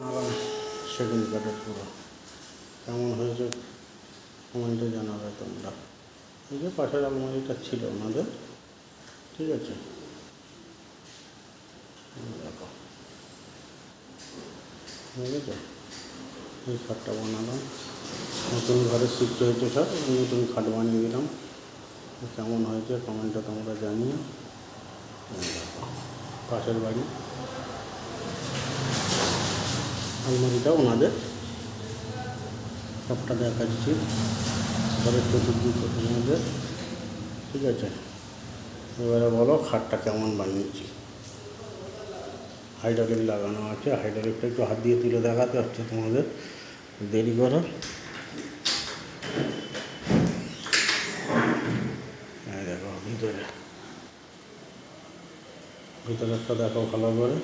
আরাম সেগুন কাঠের পুরো কেমন হয়েছে কমেন্টে জানাবে তোমরা। এই যে পাশের আলমারিটা ছিল ওনাদের, ঠিক আছে। দেখো বুঝেছো, এই খাটটা বানালাম, নতুন ঘরে শিফট হয়েছে, সব নতুন খাট বানিয়ে দিলাম। কেমন হয়েছে কমেন্টে তোমরা জানিও। দেখো পাশের বাড়ি আলমারিটা ওনাদের, সবটা দেখাচ্ছি। ঘরের চতুর্দিকে ওনাদের, ঠিক আছে। এবারে বলো খাটটা কেমন বানিয়েছি। হাইড্রোলিক লাগানো আছে, হাইড্রোলিকটা একটু হাত দিয়ে তুলে দেখাতে হচ্ছে তোমাদের, দেরি করো। দেখো ভিতরেরটা দেখো ভালো করে,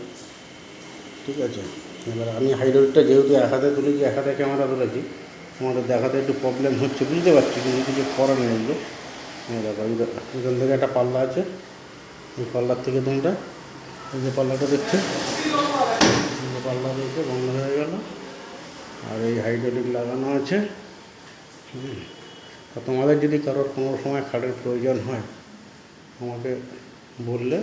ঠিক আছে। এবার আমি হাইড্রোলিকটা যেহেতু এক হাতে তুলেছি, এক হাতে ক্যামেরা তুলেছি, তোমাদের দেখাতে একটু প্রবলেম হচ্ছে, বুঝতে পারছি, কিন্তু কিছু করার নেই। দেখো এখান থেকে একটা পাল্লা আছে, এই পাল্লার থেকে তোমরা এই যে পাল্লাটা দেখছো, পাল্লা দিয়েছে বন্ধ হয়ে গেল। আর এই হাইড্রোলিক লাগানো আছে। তা তোমাদের যদি কারোর কোনো সময় খাটের প্রয়োজন হয় আমাকে বললে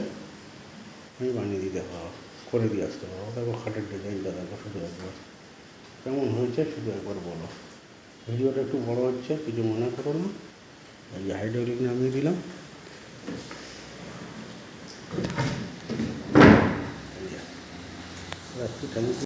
আমি বানিয়ে দিতে পারবো, করে দিয়ে আসতে পারবো। দেখো খাটের ডিজাইনটা দেখো, শুধু একবার কেমন হয়েছে শুধু একবার বলো। ভিডিওটা একটু বড় হচ্ছে, কিছু মনে করো না। এই যে হাইড্রোলিক নামিয়ে দিলাম, থ্যাংক ইউ।